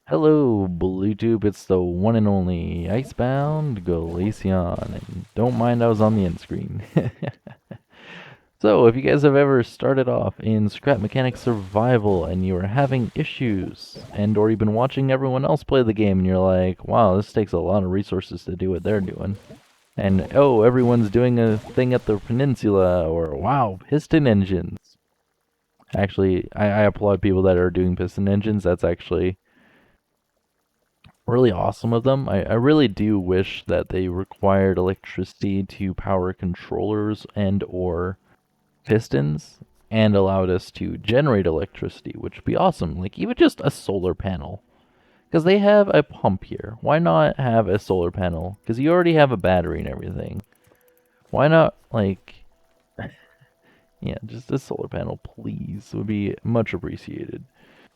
Hello, Bluetooth. It's the one and only Icebound Glaceon. And don't mind I was on the end screen. So, if you guys have ever started off in Scrap Mechanic Survival and you are having issues, and or you've been watching everyone else play the game and you're like, wow, this takes a lot of resources to do what they're doing. And oh, everyone's doing a thing at the peninsula, or wow, piston engines. Actually, I applaud people that are doing piston engines. That's actually really awesome of them. I really do wish that they required electricity to power controllers and or pistons and allowed us to generate electricity, which would be awesome. Like even just a solar panel. Because they have a pump here. Why not have a solar panel? Because you already have a battery and everything. Why not, like, yeah, just a solar panel, please. Would be much appreciated.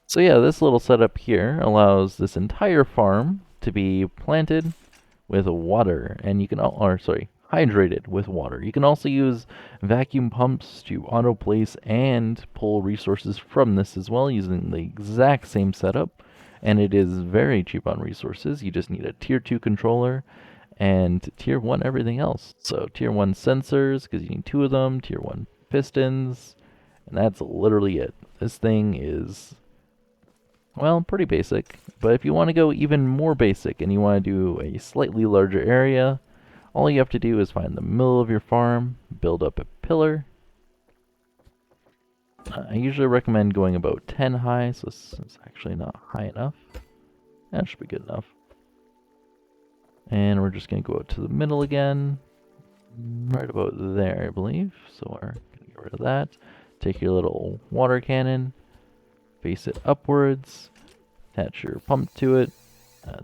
So yeah, this little setup here allows this entire farm to be planted with water, and you can, or sorry, hydrated with water. You can also use vacuum pumps to auto place and pull resources from this as well using the exact same setup, and it is very cheap on resources. You just need a tier 2 controller and tier 1 everything else. So tier 1 sensors, because you need two of them, tier 1 pistons, and that's literally it. This thing is, well, pretty basic, but if you want to go even more basic and you want to do a slightly larger area, all you have to do is find the middle of your farm, build up a pillar. I usually recommend going about 10 high, so this is actually not high enough. That should be good enough. And we're just going to go out to the middle again, right about there, I believe. So we're going to get rid of that. Take your little water cannon, face it upwards, attach your pump to it.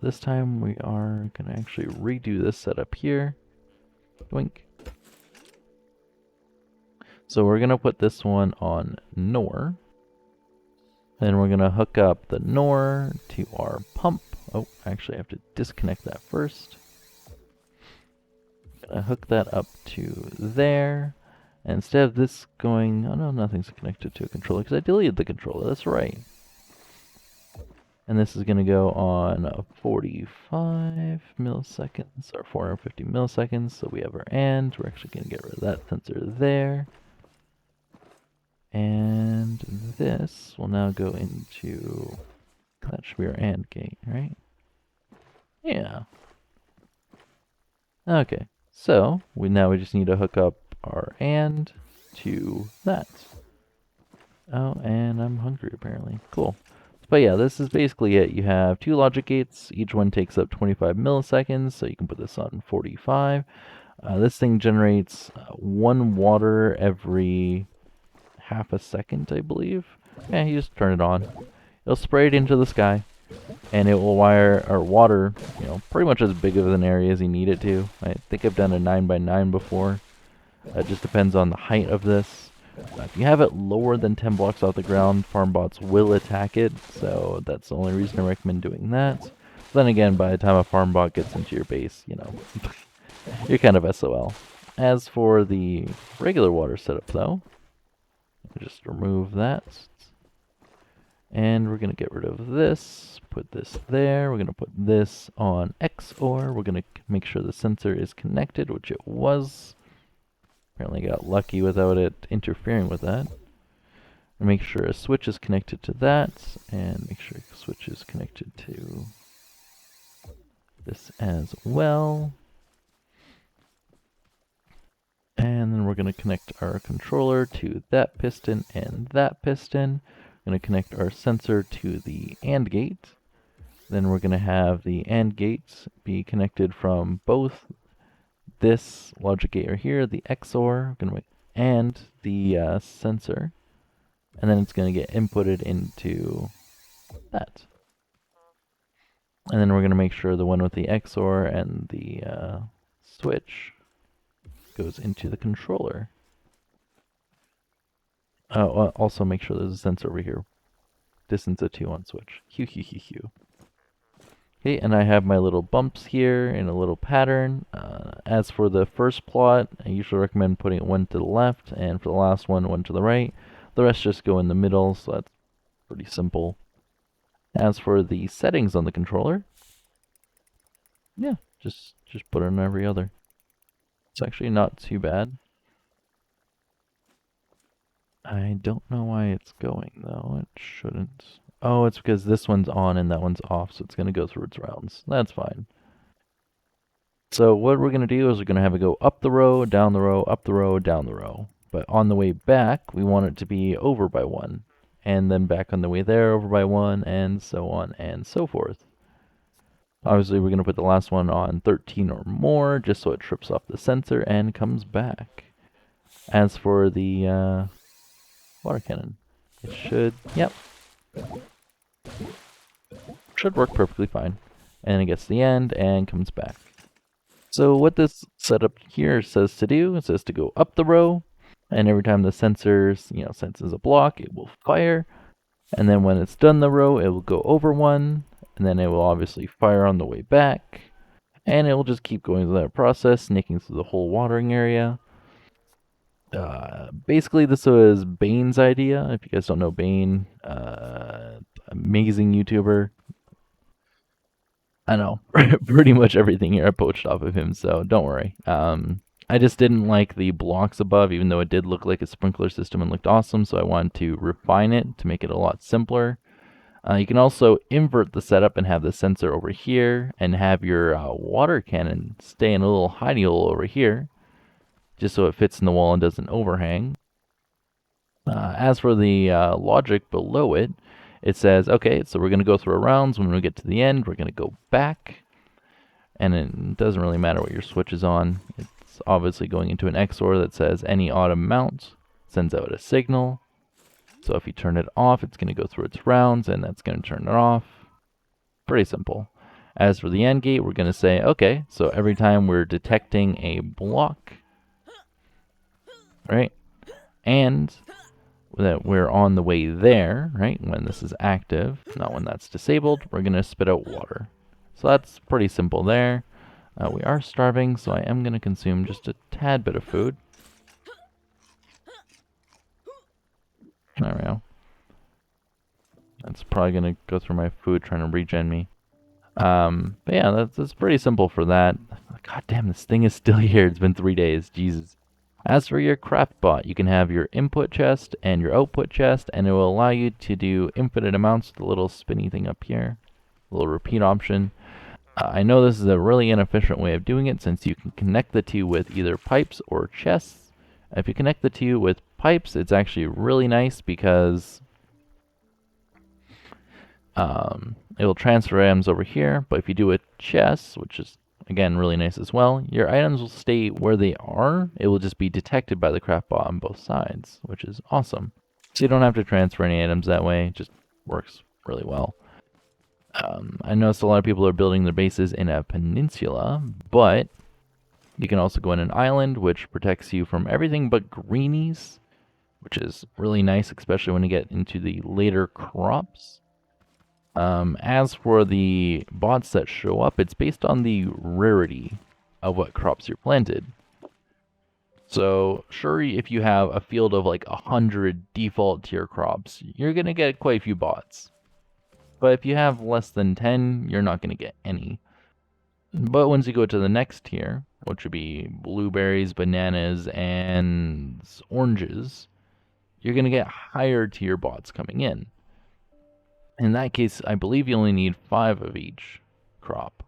This time we are going to actually redo this setup here. Doink. So we're going to put this one on NOR. Then we're going to hook up the NOR to our pump. Oh, actually I have to disconnect that first. Gonna hook that up to there. And instead of this going, oh no, nothing's connected to a controller because I deleted the controller, that's right. And this is going to go on 45 milliseconds or 450 milliseconds. So we have our AND. We're actually going to get rid of that sensor there. And this will now go into, that should be our AND gate, right? Yeah. Okay. So we just need to hook up our AND to that. Oh, and I'm hungry apparently. Cool. But yeah, this is basically it. You have two logic gates. Each one takes up 25 milliseconds, so you can put this on 45. This thing generates one water every half a second, I believe. Yeah, you just turn it on. It'll spray it into the sky, and it will water, pretty much as big of an area as you need it to. I think I've done a 9x9 before. It just depends on the height of this. If you have it lower than 10 blocks off the ground, farm bots will attack it, so that's the only reason I recommend doing that. But then again, by the time a farm bot gets into your base, you're kind of SOL. As for the regular water setup though, just remove that. And we're going to get rid of this, put this there, we're going to put this on XOR, we're going to make sure the sensor is connected, which it was. Apparently got lucky without it interfering with that. And make sure a switch is connected to that, and make sure a switch is connected to this as well. And then we're going to connect our controller to that piston and that piston. We're going to connect our sensor to the AND gate. Then we're going to have the AND gates be connected from both this logic gate right here, the XOR, and the sensor, and then it's going to get inputted into that. And then we're going to make sure the one with the XOR and the switch goes into the controller. Also make sure there's a sensor over here. Distance of 2 on switch. Hue. Okay, and I have my little bumps here in a little pattern. As for the first plot, I usually recommend putting one to the left, and for the last one to the right. The rest just go in the middle, so that's pretty simple. As for the settings on the controller, yeah, just put it in every other. It's actually not too bad. I don't know why it's going though. It shouldn't. Oh, it's because this one's on and that one's off, so it's gonna go through its rounds. That's fine. So what we're gonna do is we're gonna have it go up the row, down the row, up the row, down the row. But on the way back, we want it to be over by one. And then back on the way there, over by one, and so on and so forth. Obviously, we're going to put the last one on 13 or more, just so it trips off the sensor and comes back. As for the water cannon, it should work perfectly fine. And it gets to the end and comes back. So what this setup here says to do, it says to go up the row, and every time the sensor, senses a block, it will fire. And then when it's done the row, it will go over one, and then it will obviously fire on the way back. And it will just keep going through that process, snaking through the whole watering area. Basically, this was Bane's idea. If you guys don't know Bane, amazing YouTuber. I know pretty much everything here I poached off of him, so don't worry. I just didn't like the blocks above, even though it did look like a sprinkler system and looked awesome, so I wanted to refine it to make it a lot simpler. You can also invert the setup and have the sensor over here and have your water cannon stay in a little hidey hole over here, just so it fits in the wall and doesn't overhang. As for the logic below it, it says, okay, so we're going to go through our rounds. When we get to the end, we're going to go back. And it doesn't really matter what your switch is on. It's obviously going into an XOR that says any autumn mount sends out a signal. So if you turn it off, it's going to go through its rounds, and that's going to turn it off. Pretty simple. As for the AND gate, we're going to say, okay, so every time we're detecting a block, right, and that we're on the way there, right, when this is active, not when that's disabled, we're going to spit out water. So that's pretty simple there. We are starving, so I am going to consume just a tad bit of food. There we go. That's probably going to go through my food trying to regen me. But yeah, that's pretty simple for that. God damn, this thing is still here. It's been 3 days. Jesus. As for your craft bot, you can have your input chest and your output chest, and it will allow you to do infinite amounts with the little spinny thing up here. A little repeat option. I know this is a really inefficient way of doing it since you can connect the two with either pipes or chests. If you connect the two with pipes, it's actually really nice because it will transfer items over here, but if you do a chest, which is again really nice as well, your items will stay where they are. It will just be detected by the craft bot on both sides, which is awesome. So you don't have to transfer any items that way. It just works really well. I noticed a lot of people are building their bases in a peninsula, but you can also go in an island, which protects you from everything but greenies, which is really nice, especially when you get into the later crops. As for the bots that show up, it's based on the rarity of what crops you're planted. So, sure, if you have a field of like 100 default tier crops, you're going to get quite a few bots. But if you have less than 10, you're not going to get any. But once you go to the next tier, which would be blueberries, bananas, and oranges, you're going to get higher tier bots coming in. In that case, I believe you only need 5 of each crop.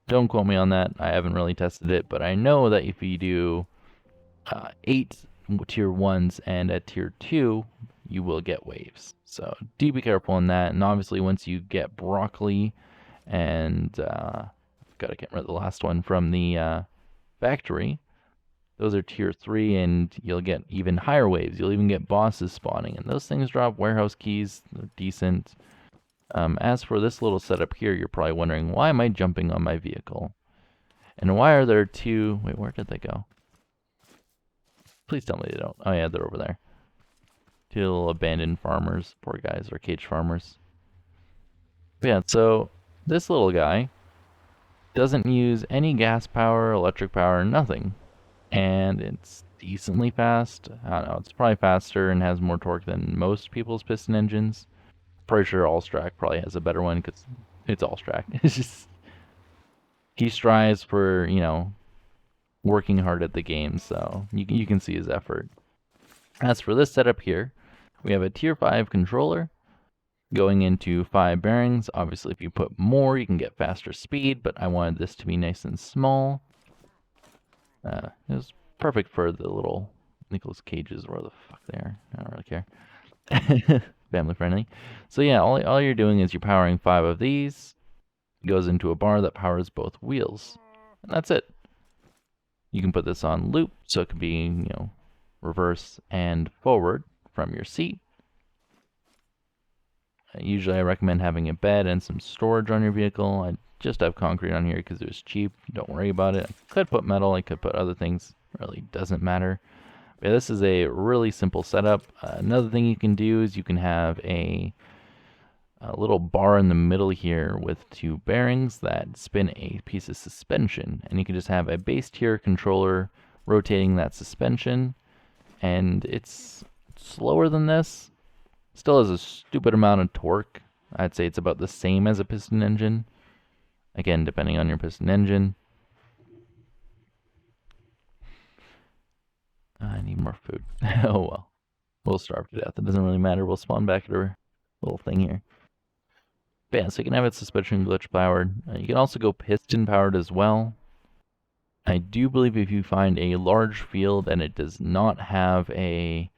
Don't quote me on that. I haven't really tested it, but I know that if you do 8 tier 1s and at tier 2, you will get waves. So do be careful on that. And obviously, once you get broccoli and I get rid of the last one from the factory, those are tier 3, and you'll get even higher waves. You'll even get bosses spawning, and those things drop warehouse keys. They're decent. As for this little setup here, you're probably wondering, why am I jumping on my vehicle? And why are there two... Wait, where did they go? Please tell me they don't. Oh yeah, they're over there. Two little abandoned farmers. Poor guys, or cage farmers. But yeah, so this little guy doesn't use any gas power, electric power, nothing. And it's decently fast. I don't know, it's probably faster and has more torque than most people's piston engines. pretty sure Allstrack probably has a better one because it's Allstrack. It's just he strives for, working hard at the game, so you can see his effort. As for this setup here, we have a tier 5 controller going into 5 bearings. Obviously, if you put more, you can get faster speed, but I wanted this to be nice and small. It was perfect for the little Nicolas Cages, where the fuck they are. I don't really care. Family friendly. So yeah, all you're doing is you're powering 5 of these. It goes into a bar that powers both wheels. And that's it. You can put this on loop, so it can be, reverse and forward from your seat. Usually I recommend having a bed and some storage on your vehicle. I just have concrete on here because it was cheap. Don't worry about it. I could put metal, I could put other things. It really doesn't matter. But yeah, this is a really simple setup. Another thing you can do is you can have a little bar in the middle here with 2 bearings that spin a piece of suspension. And you can just have a base tier controller rotating that suspension. And it's slower than this. Still has a stupid amount of torque. I'd say it's about the same as a piston engine. Again, depending on your piston engine. I need more food. Oh well. We'll starve to death. It doesn't really matter. We'll spawn back at our little thing here. But yeah, so you can have it suspension glitch powered. You can also go piston powered as well. I do believe if you find a large field and it does not have a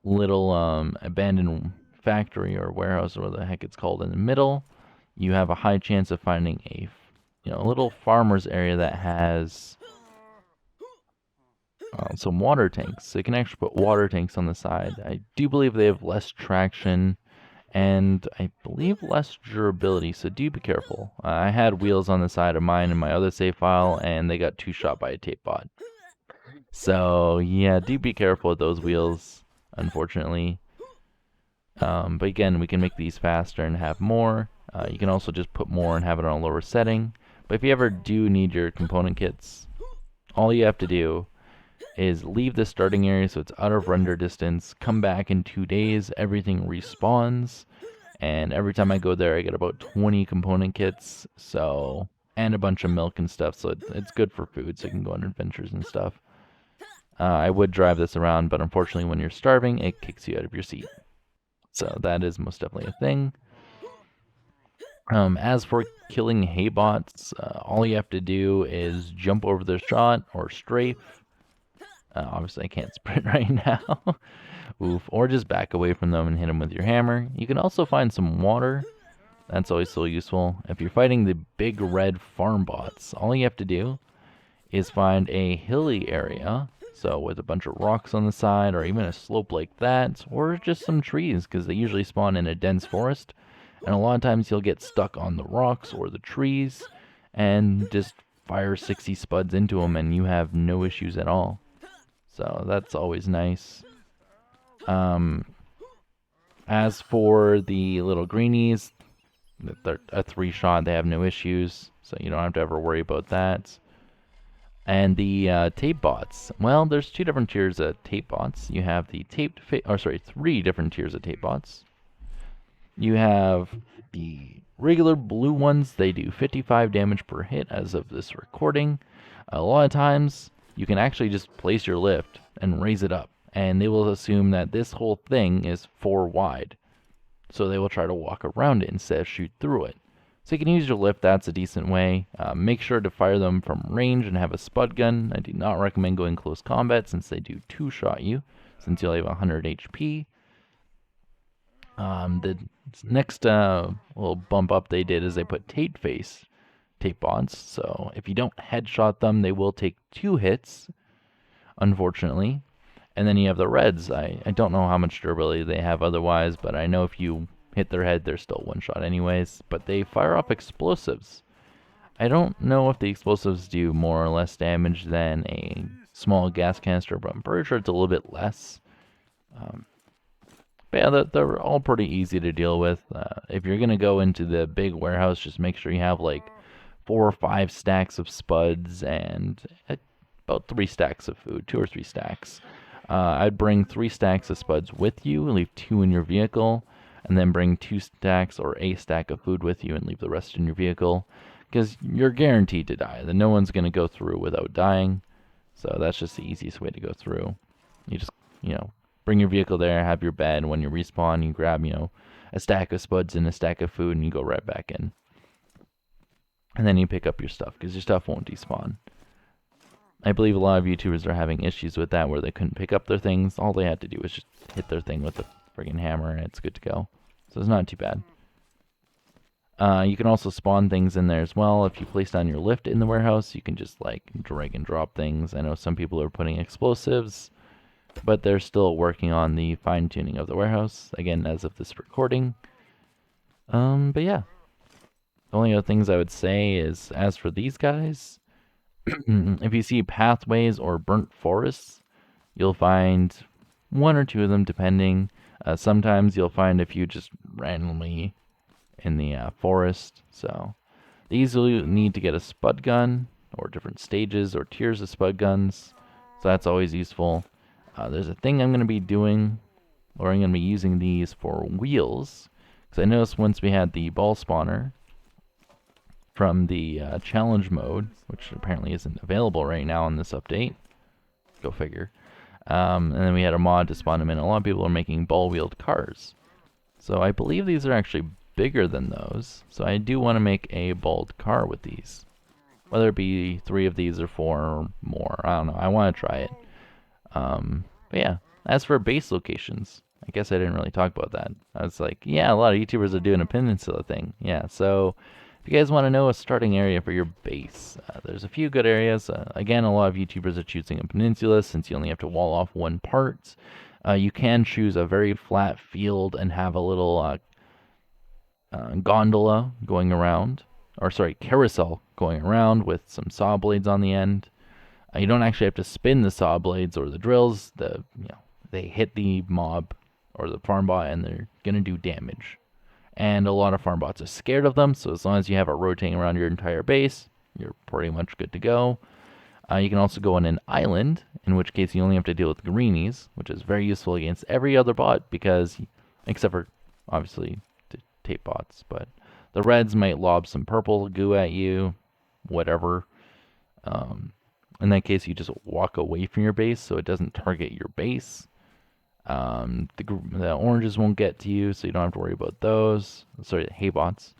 little abandoned factory or warehouse or what the heck it's called in the middle, you have a high chance of finding a little farmer's area that has some water tanks. So you can actually put water tanks on the side. I do believe they have less traction and I believe less durability, so do be careful. I had wheels on the side of mine in my other save file and they got 2-shot by a tape bot. So yeah, do be careful with those wheels, unfortunately. But again, we can make these faster and have more. You can also just put more and have it on a lower setting. But if you ever do need your component kits, all you have to do is leave the starting area so it's out of render distance, come back in 2 days, everything respawns, and every time I go there I get about 20 component kits, so, and a bunch of milk and stuff, so it's good for food, so you can go on adventures and stuff. I would drive this around, but unfortunately when you're starving, it kicks you out of your seat. So that is most definitely a thing. As for killing hay bots, all you have to do is jump over their shot or strafe. Obviously I can't sprint right now. Oof. Or just back away from them and hit them with your hammer. You can also find some water. That's always so useful. If you're fighting the big red farm bots, all you have to do is find a hilly area. So with a bunch of rocks on the side, or even a slope like that, or just some trees, because they usually spawn in a dense forest. And a lot of times you'll get stuck on the rocks or the trees, and just fire 60 spuds into them and you have no issues at all. So that's always nice. As for the little greenies, they're a 3-shot, they have no issues, so you don't have to ever worry about that. And the tape bots, well, there's 2 different tiers of tape bots. You have the 3 different tiers of tape bots. You have the regular blue ones. They do 55 damage per hit as of this recording. A lot of times, you can actually just place your lift and raise it up, and they will assume that this whole thing is 4 wide. So they will try to walk around it instead of shoot through it. So you can use your lift, that's a decent way. Make sure to fire them from range and have a spud gun. I do not recommend going close combat since they do 2-shot you, since you'll have 100 HP. The next little bump up they did is they put tape bots. So if you don't headshot them, they will take 2 hits, unfortunately. And then you have the reds. I don't know how much durability they have otherwise, but I know if you hit their head, they're still 1-shot anyways. But they fire off explosives. I don't know if the explosives do more or less damage than a small gas canister, but I'm pretty sure it's a little bit less. But yeah, they're all pretty easy to deal with. If you're going to go into the big warehouse, just make sure you have like 4 or 5 stacks of spuds and about 3 stacks of food, 2 or 3 stacks. I'd bring 3 stacks of spuds with you, leave 2 in your vehicle, and then bring 2 stacks or a stack of food with you and leave the rest in your vehicle, because you're guaranteed to die. Then no one's going to go through without dying, so that's just the easiest way to go through. You just, you know, bring your vehicle there, have your bed. When you respawn, you grab, a stack of spuds and a stack of food, and you go right back in. And then you pick up your stuff, because your stuff won't despawn. I believe a lot of YouTubers are having issues with that, where they couldn't pick up their things. All they had to do was just hit their thing with a friggin' hammer, and it's good to go. So it's not too bad. You can also spawn things in there as well. If you place down your lift in the warehouse, you can just like drag and drop things. I know some people are putting explosives, but they're still working on the fine-tuning of the warehouse, again, as of this recording. But yeah. The only other things I would say is, as for these guys, if you see pathways or burnt forests, you'll find 1 or 2 of them, depending. Sometimes you'll find a few just randomly in the forest. So these will need to get a spud gun, or different stages or tiers of spud guns. So that's always useful. There's a thing I'm going to be doing, or I'm going to be using these for wheels. Because I noticed once we had the ball spawner from the challenge mode, which apparently isn't available right now in this update. Go figure. And then we had a mod to spawn them in. A lot of people are making ball-wheeled cars. So I believe these are actually bigger than those. So I do want to make a balled car with these. Whether it be 3 of these or 4 or more. I don't know. I want to try it. But yeah, as for base locations, I guess I didn't really talk about that. I was like, yeah, a lot of YouTubers are doing a peninsula thing. Yeah, so if you guys want to know a starting area for your base, there's a few good areas. Again, a lot of YouTubers are choosing a peninsula since you only have to wall off one part. You can choose a very flat field and have a little gondola going around, or sorry, carousel going around with some saw blades on the end. You don't actually have to spin the saw blades or the drills. They hit the mob or the farm bot and they're gonna do damage. And a lot of farm bots are scared of them, so as long as you have it rotating around your entire base, you're pretty much good to go. You can also go on an island, in which case you only have to deal with greenies, which is very useful against every other bot, because, except for, obviously, tape bots, but the reds might lob some purple goo at you, whatever. In that case, you just walk away from your base so it doesn't target your base. The oranges won't get to you, so you don't have to worry about those. Sorry, the hay bots.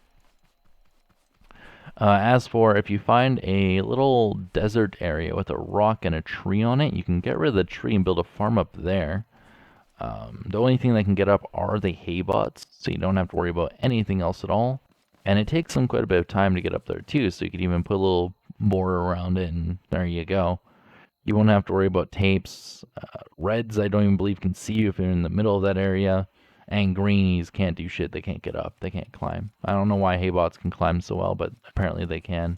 As for if you find a little desert area with a rock and a tree on it, you can get rid of the tree and build a farm up there. The only thing that can get up are the hay bots, so you don't have to worry about anything else at all. And it takes them quite a bit of time to get up there too, so you could even put a little border around it, and there you go. You won't have to worry about tapes. Reds, I don't even believe, can see you if you're in the middle of that area. And greenies can't do shit. They can't get up. They can't climb. I don't know why haybots can climb so well, but apparently they can.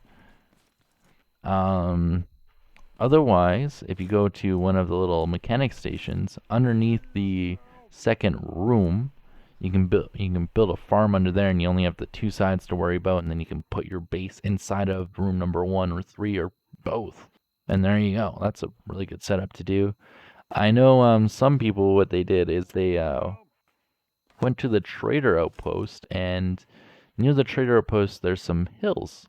Otherwise, if you go to one of the little mechanic stations, underneath the second room, you can build a farm under there, and you only have the 2 sides to worry about, and then you can put your base inside of room number 1 or 3 or both. And there you go. That's a really good setup to do. I know some people, what they did is they went to the trader outpost, and near the trader outpost there's some hills.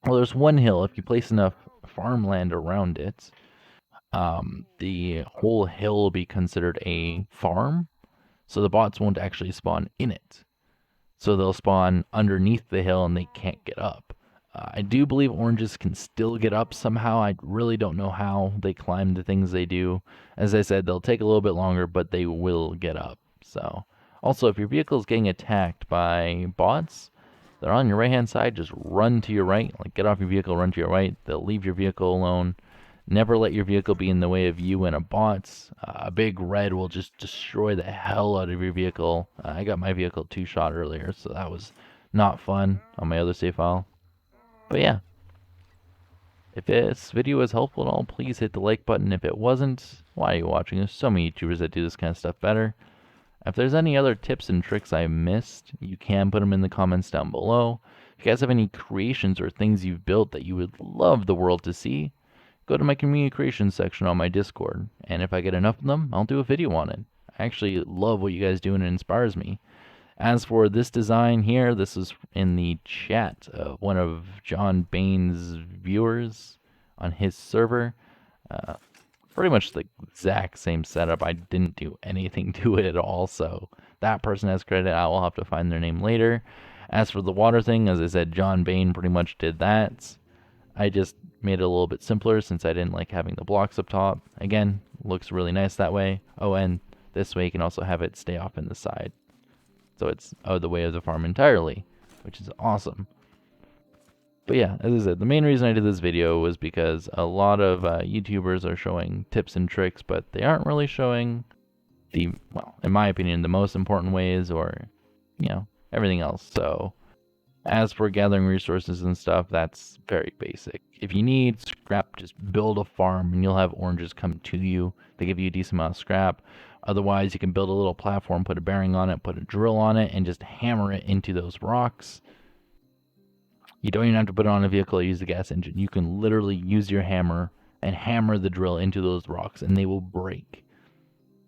Well, there's one hill. If you place enough farmland around it, the whole hill will be considered a farm, so the bots won't actually spawn in it. So they'll spawn underneath the hill and they can't get up. I do believe oranges can still get up somehow. I really don't know how they climb the things they do. As I said, they'll take a little bit longer, but they will get up. So, also, if your vehicle is getting attacked by bots, they're on your right-hand side. Just run to your right. Like, get off your vehicle, run to your right. They'll leave your vehicle alone. Never let your vehicle be in the way of you and a bot. A big red will just destroy the hell out of your vehicle. I got my vehicle 2-shot earlier, so that was not fun on my other save file. But yeah, if this video was helpful at all, please hit the like button. If it wasn't, why are you watching? There's so many YouTubers that do this kind of stuff better. If there's any other tips and tricks I missed, you can put them in the comments down below. If you guys have any creations or things you've built that you would love the world to see, go to my community creations section on my Discord. And if I get enough of them, I'll do a video on it. I actually love what you guys do and it inspires me. As for this design here, this is in the chat of one of John Bain's viewers on his server. Uh, Pretty much the exact same setup. I didn't do anything to it at all, so that person has credit. I will have to find their name later. As for the water thing, as I said, John Bain pretty much did that. I just made it a little bit simpler since I didn't like having the blocks up top. Again, looks really nice that way. Oh, and this way you can also have it stay off in the side. So it's out of the way of the farm entirely, which is awesome. But yeah, as I said, the main reason I did this video was because a lot of YouTubers are showing tips and tricks, but they aren't really showing the, well, in my opinion, the most important ways or, everything else. So as for gathering resources and stuff, that's very basic. If you need scrap, just build a farm and you'll have oranges come to you. They give you a decent amount of scrap. Otherwise, you can build a little platform, put a bearing on it, put a drill on it, and just hammer it into those rocks. You don't even have to put it on a vehicle or use the gas engine. You can literally use your hammer and hammer the drill into those rocks and they will break.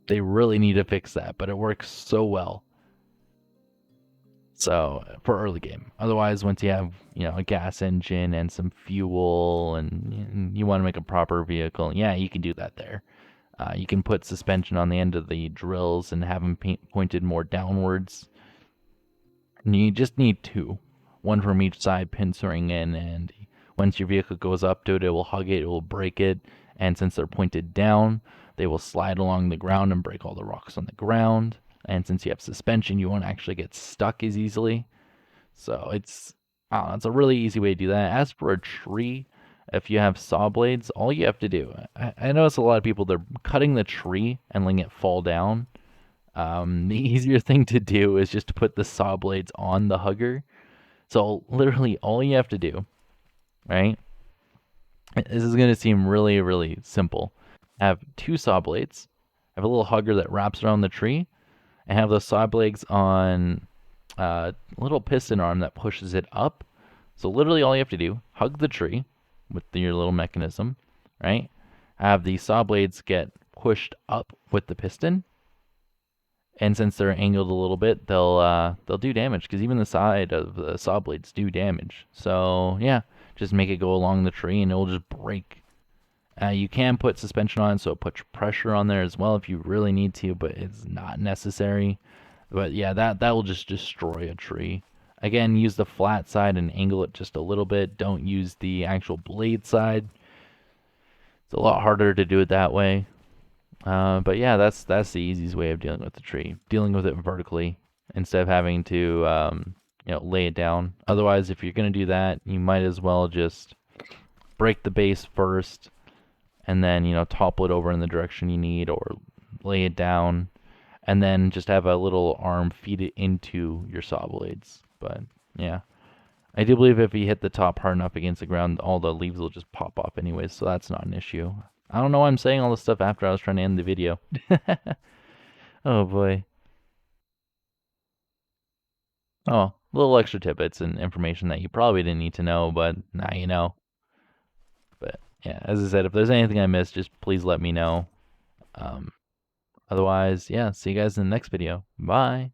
They really need to fix that, but it works so well. So, for early game. Otherwise, once you have, a gas engine and some fuel and you want to make a proper vehicle, yeah, you can do that there. You can put suspension on the end of the drills and have them pointed more downwards. And you just need two. One from each side pincer-ing in, and once your vehicle goes up to it, it will hug it, it will break it, and since they're pointed down, they will slide along the ground and break all the rocks on the ground. And since you have suspension, you won't actually get stuck as easily. So it's a really easy way to do that. As for a tree, if you have saw blades, all you have to do, I notice a lot of people, they're cutting the tree and letting it fall down. The easier thing to do is just to put the saw blades on the hugger. So literally all you have to do, right? This is going to seem really, really simple. Have two saw blades, have a little hugger that wraps around the tree, and have those saw blades on a little piston arm that pushes it up. So literally all you have to do, hug the tree with your little mechanism, right? Have the saw blades get pushed up with the piston, and since they're angled a little bit, they'll do damage because even the side of the saw blades do damage. So yeah, just make it go along the tree and it'll just break. You can put suspension on, so it puts pressure on there as well if you really need to, but it's not necessary. But yeah, that will just destroy a tree. Again, use the flat side and angle it just a little bit. Don't use the actual blade side. It's a lot harder to do it that way. But yeah, that's the easiest way of dealing with the tree. Dealing with it vertically instead of having to lay it down. Otherwise, if you're going to do that, you might as well just break the base first and then, topple it over in the direction you need or lay it down and then just have a little arm feed it into your saw blades. But yeah, I do believe if you hit the top hard enough against the ground, all the leaves will just pop off anyways, so that's not an issue. I don't know why I'm saying all this stuff after I was trying to end the video. Oh boy. Oh, little extra tidbits and information that you probably didn't need to know, but now you know. But yeah, as I said, if there's anything I missed, just please let me know. Otherwise, yeah, see you guys in the next video. Bye.